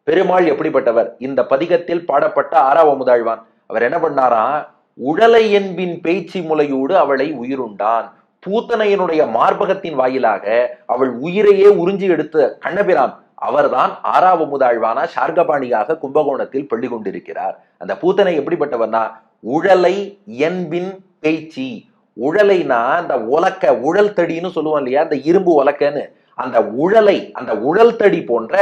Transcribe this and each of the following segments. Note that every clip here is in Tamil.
பெருமாள் எப்படிப்பட்டவர்? இந்த பதிகத்தில் பாடப்பட்ட ஆறாவமுதாழ்வான் அவர் என்ன பண்ணாராம்? உழலை என்பின் பேச்சு முலையோடு அவளை உயிருண்டான். பூத்தனையனுடைய மார்பகத்தின் வாயிலாக அவள் உயிரையே உறிஞ்சி எடுத்த கண்ணபிரான் அவர்தான் ஆறாவமுதாழ்வானா சார்கபாணியாக கும்பகோணத்தில் பள்ளி கொண்டிருக்கிறார். அந்த பூத்தனை எப்படிப்பட்டவர்னா உழலை என்பின் பேச்சு. உழலைனா அந்த உலக்க உழல் தடின்னு சொல்லுவோம் இல்லையா, அந்த இரும்பு உலக்கன்னு, அந்த உழலை அந்த உழல் தடி போன்ற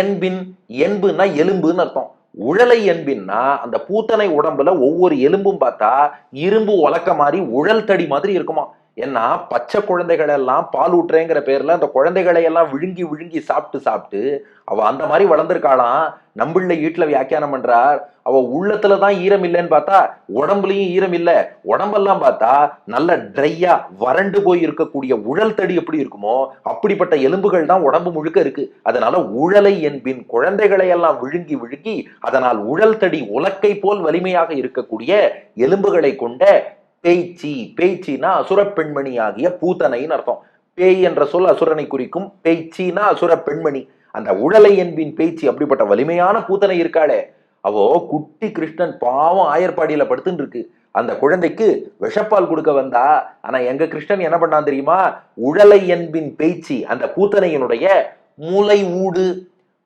என்பின், என்புனா எலும்புன்னு அர்த்தம். உழலை என்பின்னா அந்த பூத்தனை உடம்புல ஒவ்வொரு எலும்பும் பார்த்தா இரும்பு உலக்க மாதிரி உழல் தடி மாதிரி இருக்குமா. ஏன்னா பச்சை குழந்தைகள் எல்லாம் பால் ஊட்டுறேங்கிற பேர்ல அந்த குழந்தைகளை எல்லாம் விழுங்கி விழுங்கி சாப்பிட்டு சாப்பிட்டு அவ அந்த மாதிரி வளர்ந்துருக்காளாம். நம்பிள்ளை வீட்டுல வியாக்கியானம் பண்றார், அவ உள்ளத்துலதான் ஈரம் இல்லைன்னு பார்த்தா உடம்புலயும் ஈரம் இல்ல, உடம்பெல்லாம் பார்த்தா நல்ல ட்ரையா வறண்டு போய் இருக்கக்கூடிய உழல் தடி எப்படி இருக்குமோ அப்படிப்பட்ட எலும்புகள் தான் உடம்பு முழுக்க இருக்கு. அதனால உழலை என்பின் குழந்தைகளை எல்லாம் விழுங்கி விழுங்கி அதனால் உழல் தடி உலக்கை போல் வலிமையாக இருக்கக்கூடிய எலும்புகளை கொண்ட பேய்ச்சி. பேய்ச்சினா அசுர பெண்மணி ஆகிய பூத்தனைன்னு அர்த்தம். பேய் என்ற சொல் அசுரனை குறிக்கும், பேய்ச்சினா அசுர பெண்மணி. அந்த உழலை என்பின் பேய்ச்சி அப்படிப்பட்ட வலிமையான பூத்தனை இருக்காளே, அவோ குட்டி கிருஷ்ணன் பாவம் ஆயர்பாடியில படுத்துன்னு இருக்கு. அந்த குழந்தைக்கு விஷப்பால் கொடுக்க வந்தா. ஆனா எங்க கிருஷ்ணன் என்ன பண்ணான் தெரியுமா? உழலை என்பின் பேய்ச்சி அந்த பூத்தனையினுடைய முலை ஊடு.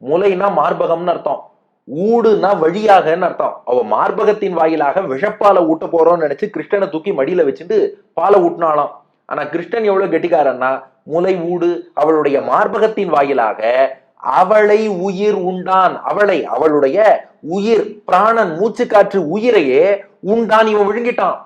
முலைனா மார்பகம்னு அர்த்தம், ஊடுனா வழியாகன்னு அர்த்தம். அவ மார்பகத்தின் வாயிலாக விஷப்பாலை ஊட்ட போறோம்னு நினைச்சு கிருஷ்ணனை தூக்கி மடியில வச்சுட்டு பாலை ஊட்டினாலாம். ஆனா கிருஷ்ணன் எவ்வளவு கெட்டிக்காரன்னா, முலை ஊடு அவளுடைய மார்பகத்தின் வாயிலாக அவளை உயிர் உண்டான். அவளை அவளுடைய உயிர் பிராணன் மூச்சு காற்று உயிரையே உண்டான், இவன் விழுங்கிட்டான்.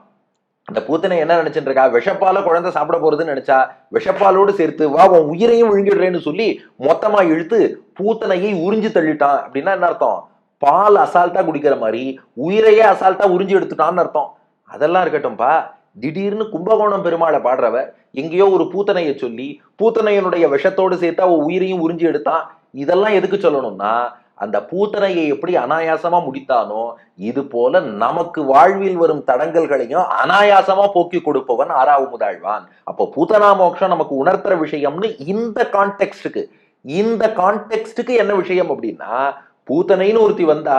அந்த பூத்தனை என்ன நினைச்சுட்டு இருக்கா? விஷப்பால குழந்தை சாப்பிட போறதுன்னு நினைச்சா விஷப்பாலோடு சேர்த்து வா உன் உயிரையும் விழுங்கிடுறேன்னு சொல்லி மொத்தமா இழுத்து பூத்தனையை உறிஞ்சு தள்ளிட்டான். அப்படின்னா என்ன அர்த்தம்? பால் அசால்ட்டா குடிக்கிற மாதிரி உயிரையே அசால்ட்டா உறிஞ்சி எடுத்துட்டான்னு அர்த்தம். அதெல்லாம் இருக்கட்டும்பா, திடீர்னு கும்பகோணம் பெருமாளை பாடுறவர் எங்கேயோ ஒரு பூத்தனையை சொல்லி பூத்தனையனுடைய விஷத்தோடு சேர்த்து அவ உயிரையும் உறிஞ்சி எடுத்தான். இதெல்லாம் எதுக்கு சொல்லணும்னா, அந்த பூத்தனையை எப்படி அனாயாசமா முடித்தானோ இது போல நமக்கு வாழ்வில் வரும் தடங்கல்களையும் அனாயாசமா போக்கி கொடுப்பவன் ஆறாவமுதாழ்வான். அப்போ பூத்தனா மோட்சம் நமக்கு உணர்த்துற விஷயம்னு இந்த கான்டெக்ஸ்டுக்கு என்ன விஷயம் அப்படின்னா, பூத்தனைன்னு ஒருத்தி வந்தா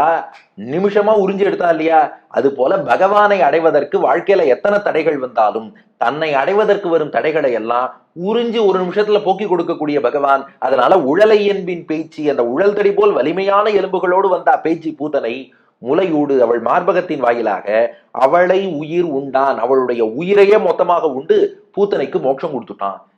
நிமிஷமா உறிஞ்சி எடுத்தா இல்லையா, அது போல பகவானை அடைவதற்கு வாழ்க்கையில எத்தனை தடைகள் வந்தாலும் தன்னை அடைவதற்கு வரும் தடைகளை எல்லாம் உறிஞ்சி ஒரு நிமிஷத்துல போக்கி கொடுக்கக்கூடிய பகவான். அதனால உழலை என்பின் பேச்சு, அந்த உழல் தடி போல் வலிமையான எலும்புகளோடு வந்தா பேச்சு பூத்தனை. முலையூடு அவள் மார்பகத்தின் வாயிலாக அவளை உயிர் உண்டான். அவளுடைய உயிரையே மொத்தமாக உண்டு பூத்தனைக்கு மோட்சம் கொடுத்துட்டான்.